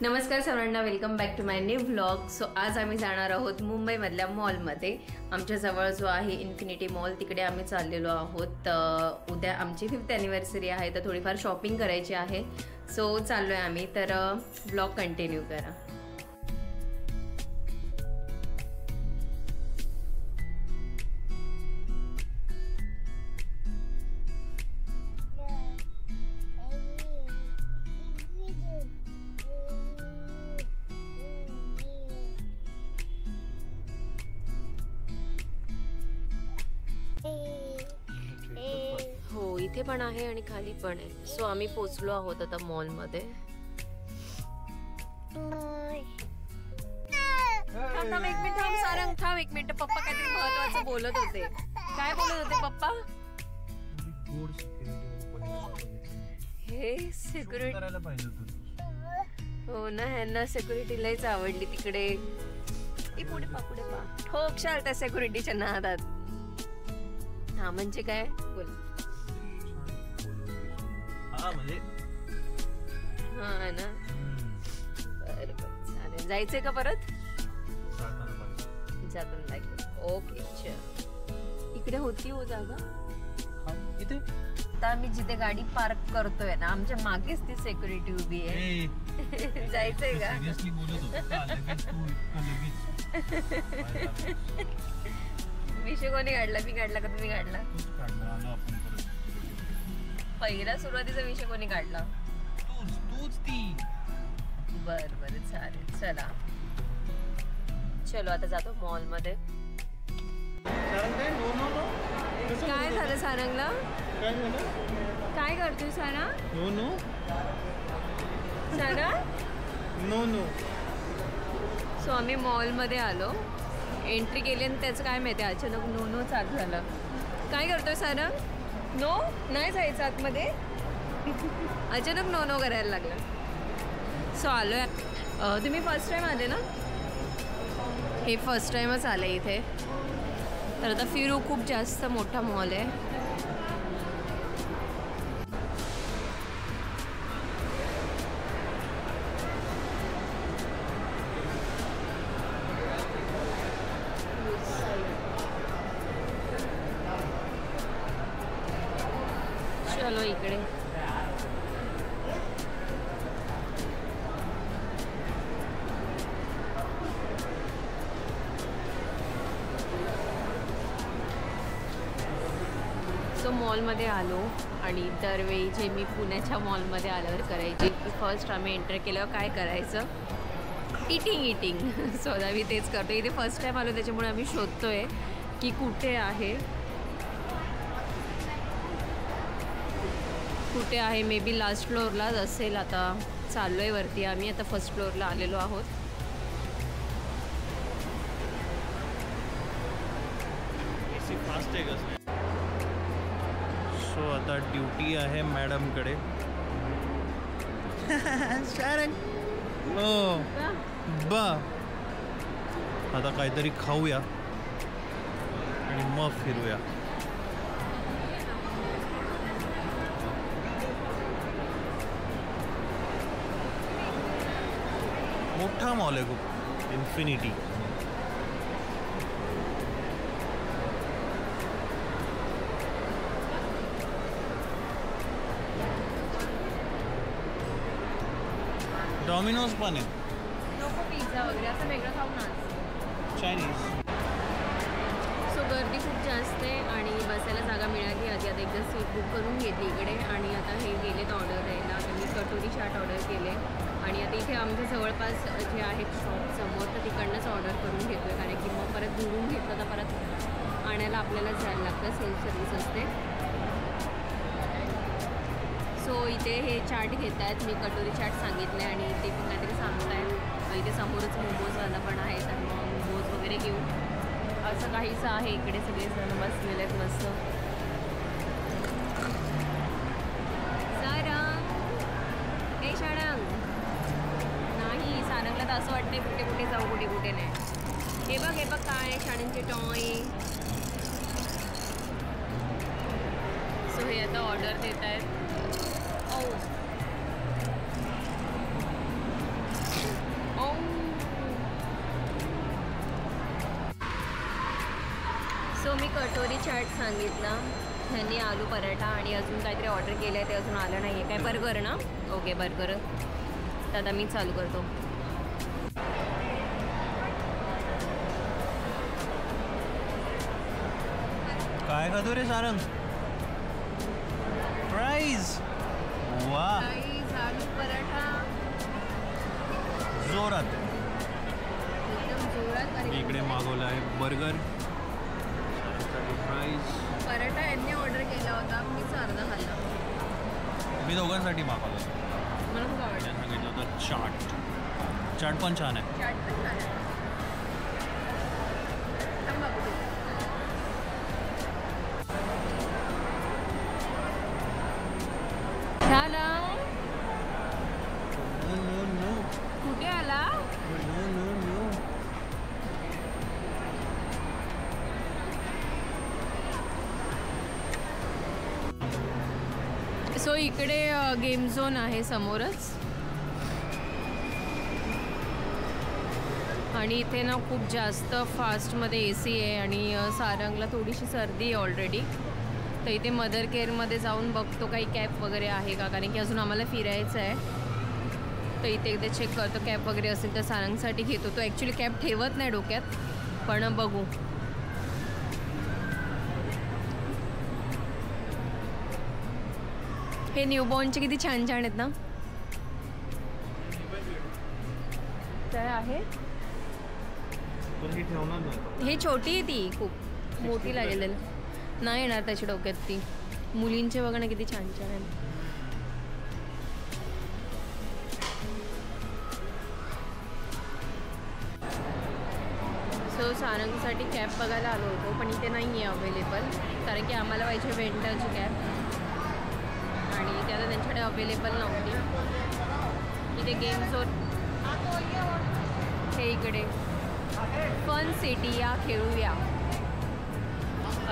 नमस्कार सर्वांना, welcome back to my new vlog. So आज आम्ही जाणार आहोत मुंबईमधल्या मॉलमध्ये. आमच्या जवळ जो आहे इन्फिनिटी मॉल, तिकडे आम्ही चाललेलो आहोत. उद्या आमची 5th ॲनिव्हर्सरी आहे, तर थोडीफार शॉपिंग करायची आहे. सो चाललो आहे आम्ही, तर व्लॉग कंटिन्यू करा. हो, इथे पण आहे आणि खाली पण आहे. सो आम्ही पोचलो आहोत आता मॉलमध्ये. थांब एक मिनिट, पप्पा काहीतरी महत्वाचं बोलत होते. काय बोलत होते पप्पा? हे सिक्युरिटी हो ना, ह्यांना सिक्युरिटी लईच आवडली तिकडे. पुढे पा ठोकशाल त्या सिक्युरिटीच्या नादात. हा म्हणजे काय बोल. म्हणजे हा ना, बरं चालेल. जायचंय का परत? जाताना लागेल. ओके चल. इकडे होती हो जागा इथे. आता आम्ही जिथे गाडी पार्क करतोय ना, आमच्या मागेच ती सिक्युरिटी उभी आहे. जायचंय का? विषय कोणी काढला? मी काढला का तुम्ही काढला? पहिला सुरुवातीचा विषय कोणी काढला? तूच ती. बर चालेल, चला चलो आता जातो मॉल मध्ये. काय झालं सारंगला? काय करतोय सारा? नो सारा नो. सो आम्ही मॉल मध्ये आलो, एंट्री केली आणि त्याचं काय माहिती अचानक नो चालू झालं. काय करतोय सारंग? नो नाही जायचं आतमध्ये. अचानक नो करायला लागलं. सो आलो आहे. तुम्ही फर्स्ट टाईम आले ना? हे फर्स्ट टाईमच आले इथे. तर आता फिरू. खूप जास्त मोठा मॉल आहे. चलो इकडे. सो मॉलमध्ये आलो आणि दरवेळी जे मी पुण्याच्या मॉलमध्ये आल्यावर करायची, की फर्स्ट आम्ही एंटर केल्यावर काय करायचं? इटिंग. सो आता मी तेच करतो. इथे फर्स्ट टाईम आलो त्याच्यामुळे आम्ही शोधतोय की कुठे आहे. मे बी लास्ट फ्लोअरलाच असेल. आता चाललो आहे वरती. आम्ही आता फर्स्ट फ्लोअरला आलेलो आहोत. फास्ट आहे कसं. सो आता ड्युटी आहे मॅडमकडे. आता काहीतरी खाऊया आणि मग फिरूया. मोठा मॉल आहे खूप, इन्फिनिटी. डॉमिनोज पण आहे. नको पिझ्झा वगैरे असं वेगळं खाऊ ना. चायनीज. सो गर्दी खूप जास्त आहे आणि बसायला जागा मिळाली आधी. आता एकदा सीट बुक करून घेतली इकडे आणि आता हे गेलेत ऑर्डर द्यायला. आता मी कटोरी चाट ऑर्डर केले आणि आता इथे आमच्या जवळपास जे आहेत शॉप समोर, तर तिकडनंच ऑर्डर करून घेतो आहे. कारण की मग परत दुरून घेतलं तर परत आणायला आपल्यालाच जायला लागतं. सेल्फ सर्व्हिस असते. सो इथे हे चाट घेत आहेत. मी कटोरी चाट सांगितलं आहे आणि ते पण काहीतरी सांगत आहे. इथे समोरच मोमोजवाला पण आहे, तर मग मोमोज वगैरे घेऊ. असं काहीच आहे. इकडे सगळेजण बसलेले आहेत मस्त. सारंग, हे सारंग नाही. सारंगला तर असं वाटतंय कुठे जाऊ, कुठे नाही. हे बघ काय शाळेंचे टॉय. सो हे आता ऑर्डर देत आहेत. सो मी कटोरी चाट सांगितला, ह्यांनी आलू पराठा आणि अजून काहीतरी ऑर्डर केलं आहे ते अजून आलं नाही आहे. काय बर्गर ना? Okay burger. तर आता मी चालू करतो. काय खातो रे सारंग? फ्राईज. वा, आलू पराठा जोरात. एकदम जोरात. आणि इकडे मागवला आहे बर्गर, फ्राईज. पराठा यांनी ऑर्डर केला होता, मीच अर्धा खाल्ला. मी दोघांसाठी मागवलं. मला खूप आवडलं. त्यांनी सांगितलं होतं चाट. चाट पण छान आहे. चाट पण छान आहे. थांब बाबू. झालं. कुठे आला? सो इकडे गेम झोन आहे समोरच आणि इथे ना खूप जास्त फास्टमध्ये AC आहे आणि सारंगला थोडीशी सर्दी आहे ऑलरेडी. तर इथे मदर केअरमध्ये जाऊन बघतो काही कॅब वगैरे आहे का, कारण की अजून आम्हाला फिरायचं आहे. तर इथे एकदा चेक करतो कॅब वगैरे असेल तर सारंगसाठी घेतो. तो ॲक्च्युली कॅब ठेवत नाही डोक्यात, पण बघू. हे न्यूबॉर्नचे किती छान छान आहेत ना. काय आहे हे? छोटी आहे ती, खूप मोठी लागेल. नाही येणार त्याच्या डोक्यात ती. मुलींचे बघा ना किती छान छान आहेत. सो सारंगसाठी कॅब बघायला आलो होतो, पण इथे नाही आहे अवेलेबल, कारण की आम्हाला पाहिजे वेंटरची कॅब आणि ती आता त्यांच्याकडे अवेलेबल नव्हती. इथे गेम झोन हे इकडे फन सिटी या खेळूया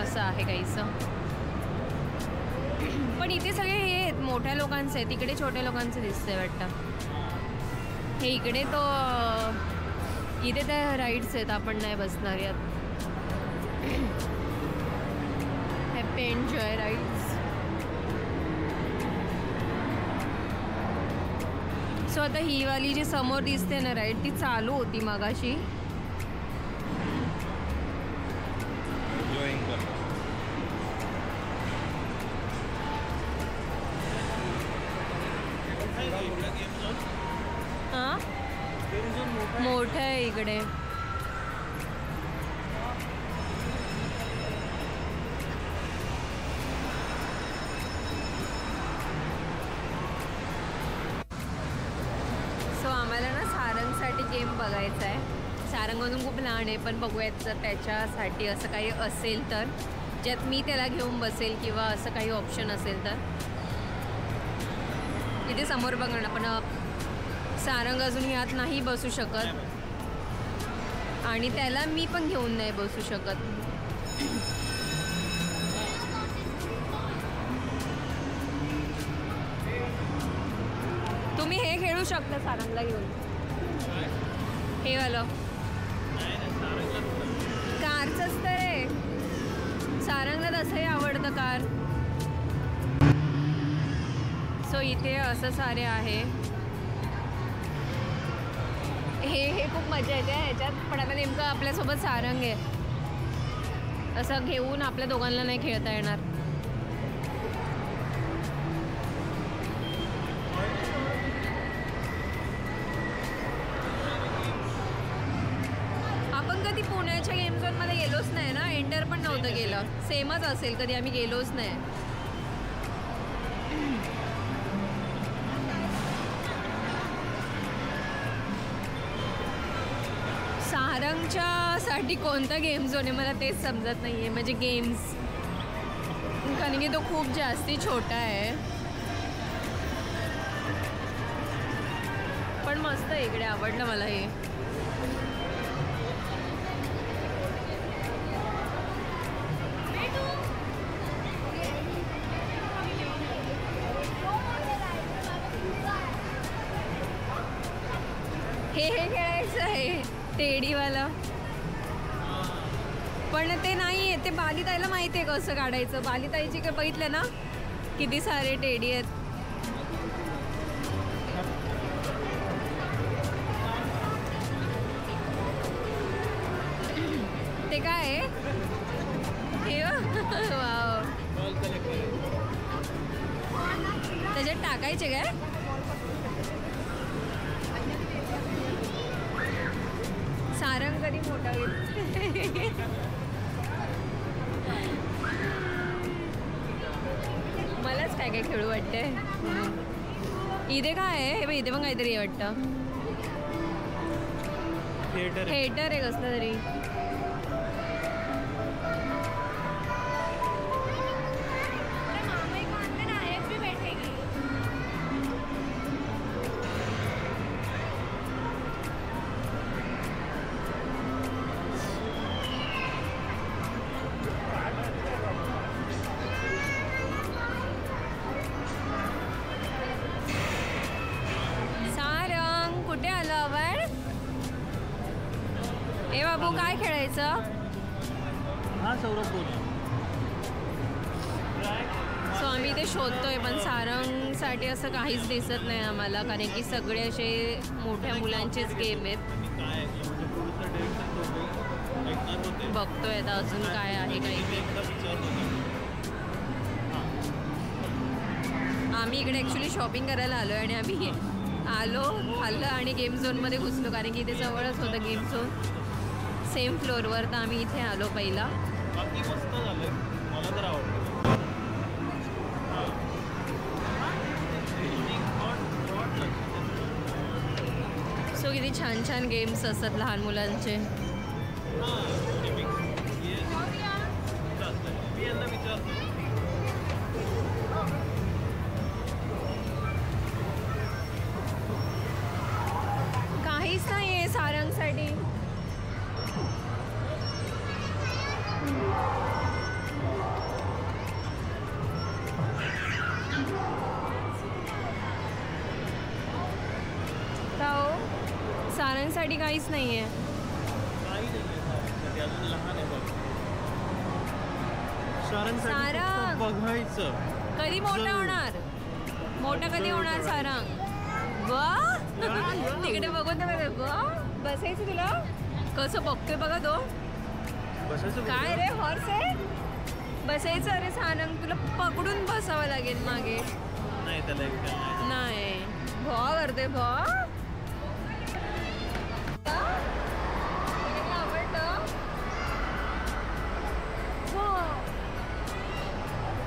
असं आहे काहीसं. पण इथे सगळे हे आहेत मोठ्या लोकांचे आहेत, तिकडे छोट्या लोकांचे दिसतंय वाटतं. हे इकडे तो इथे त्या राईड्स आहेत, आपण नाही बसणार यात. Happy enjoy rides. सो आता ही वाली जी समोर दिसते ना राईड, ती चालू होती मगाशी. हां मोठं आहे इकडे. सो आम्हाला ना सारंगसाठी गेम बघायचा आहे. सारंग अजून खूप लहान आहे, पण बघूयात जर त्याच्यासाठी असं काही असेल तर, ज्यात मी त्याला घेऊन बसेल किंवा असं काही ऑप्शन असेल तर. इथे समोर बघा ना, पण सारंग अजून यात नाही बसू शकत आणि त्याला मी पण घेऊन नाही बसू शकत. तुम्ही हे खेळू शकता सारंगला घेऊन. हे वालं कारचंच तर आहे. सारंगला तसंही आवडतं कार. सो इथे असं सारे आहे. हे खूप मजा येते ह्याच्यात, पण आता नेमकं आपल्यासोबत सारंग आहे, असं घेऊन आपल्या दोघांना नाही खेळता येणार. आपण कधी पुण्याच्या गेम झोनमध्ये गेलोच नाही ना, एंटर पण नव्हतं गेलं. सेमच असेल, कधी आम्ही गेलोच नाही. सारंगच्या साठी कोणता गेम झोन आहे मला तेच समजत नाही आहे, म्हणजे गेम्स, कारण की तो खूप जास्ती छोटा आहे. पण मस्त आहे इकडे, आवडलं मला हे. हे खेळायचं आहे टेडीवाला. पण ते नाही आहे, ते बालिताईला माहिती आहे कसं काढायचं. बालिताईची काय बघितलं ना किती सारे टेडी आहेत. ते काय आहे हे वाव. त्याच्यात टाकायचे काय? सारंग कधी मोठा होईल. मलाच काय काय खेळू वाटतंय. इथे काय आहे हे बघ, इथे पण काहीतरी आहे वाटतं. थिएटर आहे कसलं तरी. ए बाबू काय खेळायचं? हा सौरभ बोल. सो आम्ही इथे शोधतोय पण सारंगसाठी असं काहीच दिसत नाही आम्हाला, कारण की सगळे असे मोठ्या मुलांचेच गेम आहेत. बघतोय आता अजून काय आहे काही. आम्ही इकडे ॲक्च्युली शॉपिंग करायला आलो आहे आणि आम्ही आलो खाल्लं आणि गेम झोनमध्ये घुसलो, कारण की इथे जवळच होतं गेम झोन सेम फ्लोअरवर. तर आम्ही इथे आलो पहिला. बाकी मस्त झालंय, मला तर आवडलं. सो किती छान छान गेम्स असतात लहान मुलांचे. काहीच नाही आहे सारंगसाठी. सारंगसाठी काहीच नाही आहे. सारंग बघायचं कधी मोठा होणार? मोठा कधी होणार सारंग? वा तिकडे बघून तर वा बसायचं तुला कसं बघतोय बघा तो. काय रे हॉर्स आहे? बसायचं. अरे सारंग तुला पकडून बसावं लागेल मागे. नाही भॉ करते भॉ.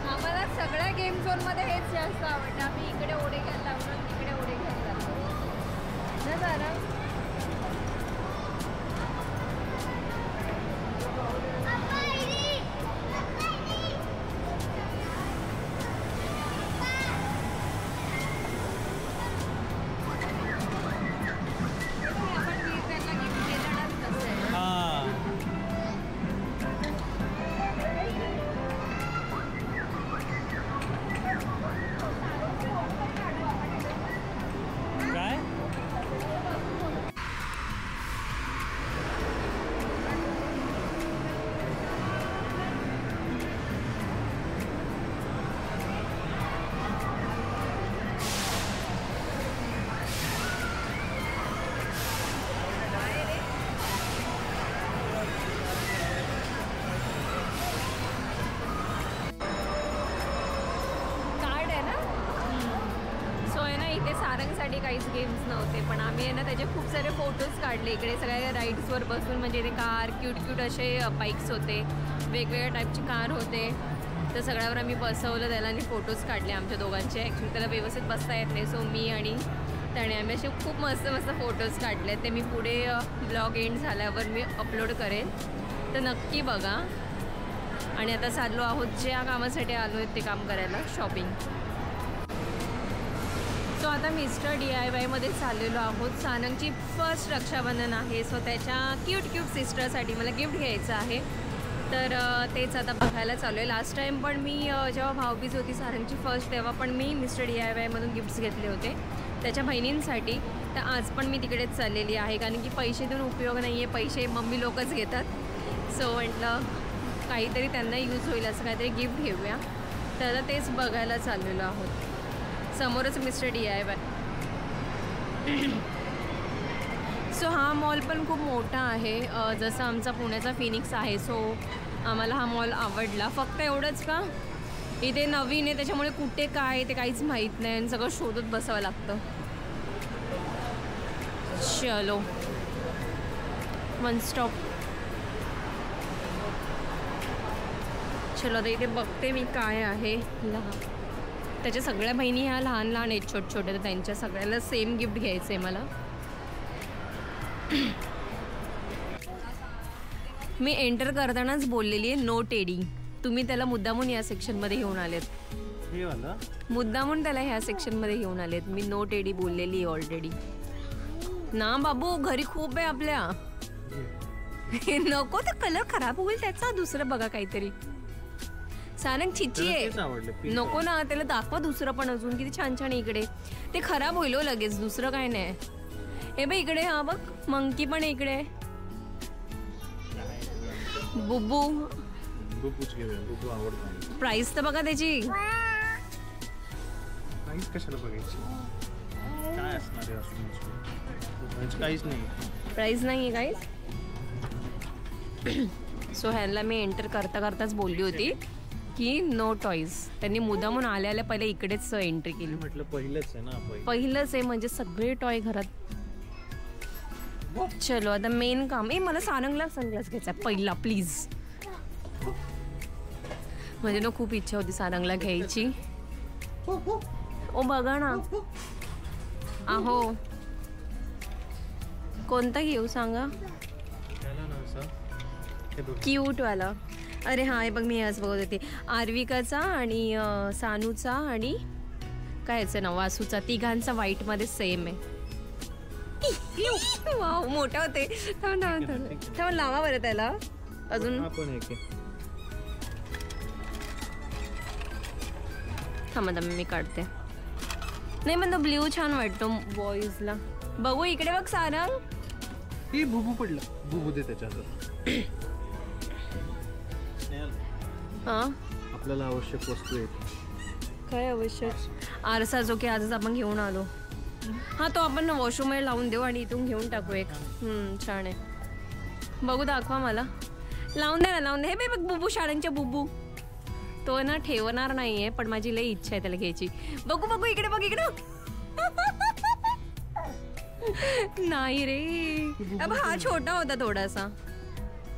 आम्हाला सगळ्या गेम झोनमध्ये हेच जास्त आवडतं. आम्ही इकडे ओढे घ्यायला लागलो, तिकडे ओढे घ्यायला लागलो ना सारंग. सारंगसाठी काहीच गेम्स नव्हते, पण आम्ही आहे ना त्याचे खूप सारे फोटोज काढले. इकडे सगळ्या राईड्सवर बसून, म्हणजे ते कार क्यूट क्यूट असे बाईक्स होते, वेगवेगळ्या टाईपची कार होते. तर सगळ्यावर आम्ही बसवलं त्याला आणि फोटोज काढले आमच्या दोघांचे. ॲक्च्युली त्याला व्यवस्थित बसता येत नाही, सो मी आणि त्याने आम्ही असे खूप मस्त मस्त फोटोज काढले. ते मी पुढे ब्लॉग एंड झाल्यावर मी अपलोड करेन, तर नक्की बघा. आणि आता चाललो आहोत ज्या कामासाठी आलो आहेत ते काम करायला, शॉपिंग. सो आता मिस्टर DIYमध्ये चाललेलो आहोत. सारंगची फर्स्ट रक्षाबंधन आहे, सो त्याच्या क्यूट क्यूट सिस्टरसाठी मला गिफ्ट घ्यायचं आहे. तर तेच आता बघायला चालू आहे. लास्ट टाईम पण मी जेव्हा भाऊबीज होती सारंगची फर्स्ट, तेव्हा पण मी मिस्टर DIYमधून गिफ्ट्स घेतले होते त्याच्या बहिणींसाठी. तर आज पण मी तिकडेच चाललेली आहे, कारण की पैसे देऊन उपयोग नाही आहे, पैसे मम्मी लोकच घेतात. सो म्हटलं काहीतरी त्यांना यूज होईल असं काहीतरी गिफ्ट घेऊया. तर तेच बघायला चाललेलो आहोत. समोरच मिस्टर DIY. सो हा मॉल पण खूप मोठा आहे, जसं आमचा पुण्याचा फिनिक्स आहे. सो आम्हाला हा मॉल आवडला. फक्त एवढंच का इथे नवीन आहे त्याच्यामुळे कुठे काय ते काहीच माहीत नाही आणि सगळं शोधत बसावं लागतं. चलो वन स्टॉप. चलो आता इथे बघते मी काय आहे. त्याच्या सगळ्या बहिणी ह्या लहान लहान आहेत, छोटे छोटे. तर त्यांच्या सगळ्याला सेम गिफ्ट घ्यायचं आहे मला. मी एंटर करतानाच बोललेली आहे नो टेडी. तुम्ही त्याला मुद्दामून या सेक्शनमध्ये घेऊन आलेत. मुद्दामून त्याला ह्या सेक्शनमध्ये घेऊन आलेत. मी नो टेडी बोललेली आहे ऑलरेडी ना बाबू. घरी खूप आहे आपल्या. नको तर कलर खराब होईल त्याचा. दुसरं बघा काहीतरी. सारंग चिची आहे. नको ना त्याला दाखवा दुसरं पण अजून किती छान छान इकडे. ते खराब होईल लगेच. दुसरं काय नाही. हे बघ इकडे. हा बघ मंकी पण इकडे. बुब्बू प्राइस तर बघा त्याची. प्राइस कशाला बघायची. काय असणार आहे. काहीच नाही. प्राइस नाही आहे काहीच. सो ह्याला मी एंटर करता करताच बोलली होती की नो टॉईज. त्यांनी मुद्दामून आल्या आल्या पहिले इकडेच एंट्री केली. म्हटलं पहिलंच आहे ना. पहिलंच आहे म्हणजे सगळे टॉय घरात. चलो आता मेन काम. मला सारंगला सनग्लास घ्यायचा पहिला प्लीज. म्हणजे ना खूप इच्छा होती सारंगला घ्यायची. ओ बघा ना. आहो कोणता घेऊ सांगा. क्यूट वाला. अरे हा हे बघ मी आज बघत होते. आर्विकाचा आणि सानूचा आणि काय याचं नाव वासूचा. तिघांचा व्हाईटमध्ये सेम आहे. वाव मोठा होते. तेव्हा लावा बरं त्याला अजून. थांबा मी काढते. नाही म्हणतो ब्ल्यू छान वाटतो बॉईजला. बघू इकडे बघ सारंग. हे बुबू पडलं. बुबू दे त्याच्यात. हा आपल्याला आवश्यक वस्तू आहेत. काय आवश्यक. आरसा जो की आजच आपण घेऊन आलो. हा तो आपण वॉशरूममध्ये लावून देऊ आणि इथून घेऊन टाकू एक. छान आहे. बघू दाखवा मला. लावून दे ना लावून दे. हे बघ बुबू शाळांच्या बुबू. तो ना ठेवणार नाहीये पण माझी लई इच्छा आहे त्याला घ्यायची. बघू बघू इकडे बघ इकडे. नाही रे. अब हा छोटा होता थोडासा.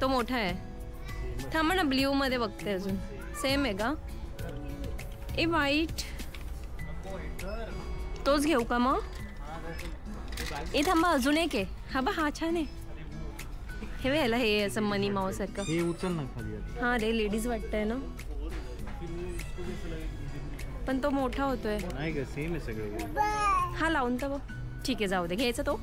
तो मोठा आहे. थांबा ना ब्ल्यू मध्ये बघते अजून. सेम आहे का. ए व्हाईट तोच घेऊ का मग. ए थांबा अजून एक आहे. हा बा हा छान आहे. हे वेळेला हे असं मनी माऊ सारखं. हे उचल ना खाली. हा रे लेडीज वाटतंय ना. पण तो मोठा होतोय. नाही का सेम आहे सगळे. हा लावून तर बघ. ठीक आहे जाऊ दे. घ्यायचा तो.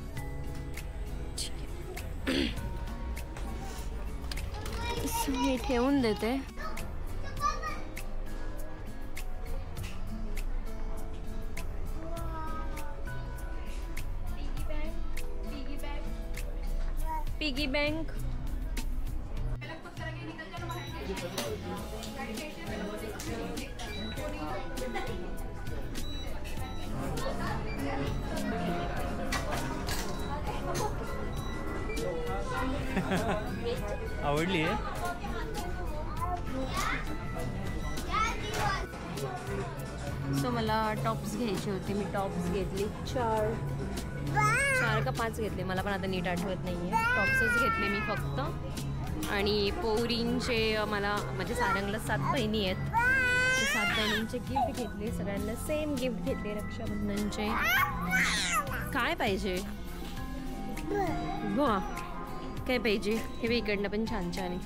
मी ठेवून देते. Piggy bank. आवडली आहे. सो मला टॉप्स घ्यायची होती. मी टॉप्स घेतली. 4 का 5 घेतले मला पण आता नीट आठवत नाही आहे. टॉप्सच घेतले मी फक्त. आणि पोरींचे मला म्हणजे सारंगला 7 बहिणी आहेत. 7 बहिणींचे गिफ्ट घेतले. सगळ्यांना सेम गिफ्ट घेतले रक्षाबंधनचे. काय पाहिजे वा काय पाहिजे. हे इकडनं पण छान छान आहे.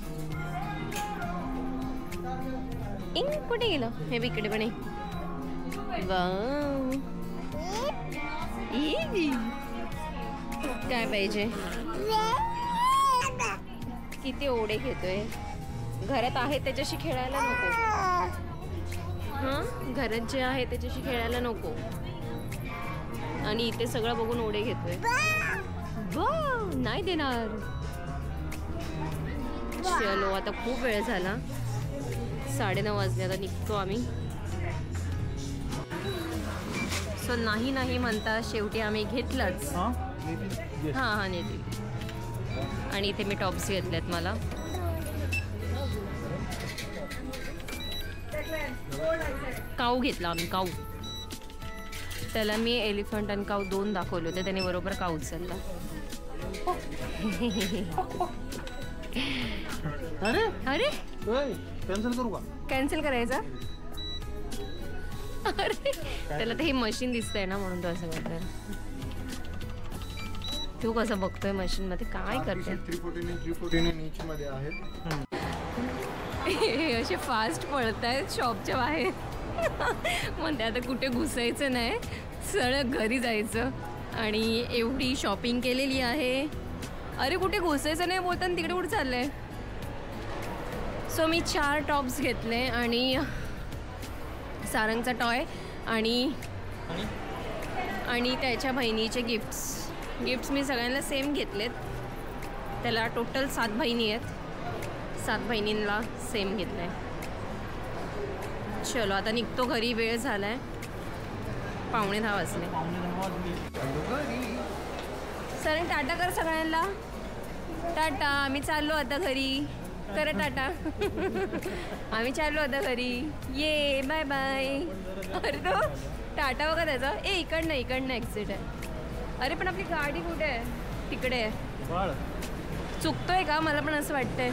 कुठे गेलं. हे इकडे पण आहे. वाव काय पाहिजे. किती ओढे घेतोय. घरात आहे त्याच्याशी खेळायला नको. हां घरात जे आहे त्याच्याशी खेळायला नको. आणि इथे सगळं बघून ओढे घेतोय. नाही देणार. चलो आता खूप वेळ झाला, 9:30 वाजले, आता निघतो आम्ही. सो नाही म्हणता शेवटी आम्ही घेतलंच. हां नेतील. आणि इथे मी टॉप्स घेतलेत मला. काऊ घेतला आम्ही, काऊ. त्याला मी एलिफंट आणि काऊ 2 दाखवले होते, त्याने बरोबर काऊ उचलला. अरे अरे कॅन्सल करू का? कॅन्सल करायचा? अरे त्याला ते हे मशीन दिसतंय ना म्हणून तो असं करतोय. तू कसं बघतोय मशीन मध्ये काय करते? 349 मध्ये आहेत. हे असे फास्ट पळत आहेत शॉपच्या बाहेर. म्हणते आता कुठे घुसायचं नाही, सरळ घरी जायचं. आणि एवढी शॉपिंग केलेली आहे. अरे कुठे घुसायचं नाही बोलताना तिकडे कुठे चाललंय? सो मी 4 टॉप्स घेतले आणि सारंगचा टॉय आणि त्याच्या बहिणीचे गिफ्ट्स मी सगळ्यांना सेम घेतलेत. त्याला टोटल 7 बहिणी आहेत, 7 बहिणींना सेम घेतलं आहे. चलो आता निघतो घरी, वेळ झाला आहे, 9:45 वाजले. सारंग टाटा कर सगळ्यांना. टाटा, आम्ही चाललो आता घरी. करा टाटा. आम्ही चाललो आता घरी. ये बाय बाय. अरे तो टाटा बघा त्याचा. इकडनं एक्झिट आहे. अरे पण आपली गाडी कुठे आहे? तिकडे आहे. चुकतोय का? मला पण असं वाटतंय.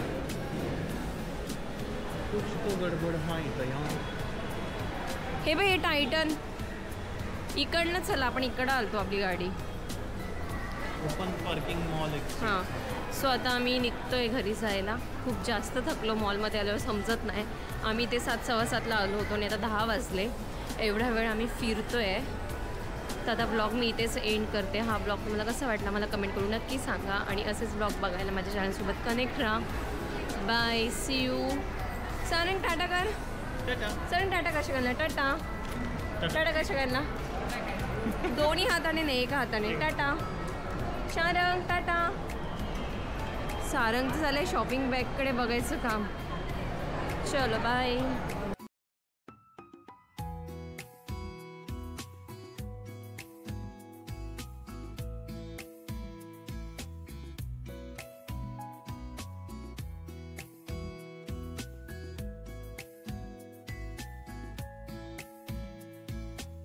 हे बघ, हे टायटन. इकडनं चला, आपण इकडं आलतो, आपली गाडी. Open parking mall. हां. सो आता आम्ही निघतोय घरी जायला. खूप जास्त थकलो, मॉलमध्ये आल्यावर समजत नाही. आम्ही ते 7, 7:15ला आलो होतो आणि आता 10 वाजले. एवढा वेळ आम्ही फिरतोय. तर आता ब्लॉग मी इथेच एंड करते. हा ब्लॉग तुम्हाला कसा वाटला मला कमेंट करून नक्की सांगा. आणि असेच ब्लॉग बघायला माझ्या चॅनलसोबत कनेक्ट राहा. Bye, see you. Sarang tata कर. सारंग टाटा कशा करणार? टाटा टाटा कशा करणार? दोन्ही हाताने नाही, एका हाताने. टाटा. सारंग टाटा. सारंगचं झालं आहे शॉपिंग बॅगकडे बघायचं काम. चलो बाय.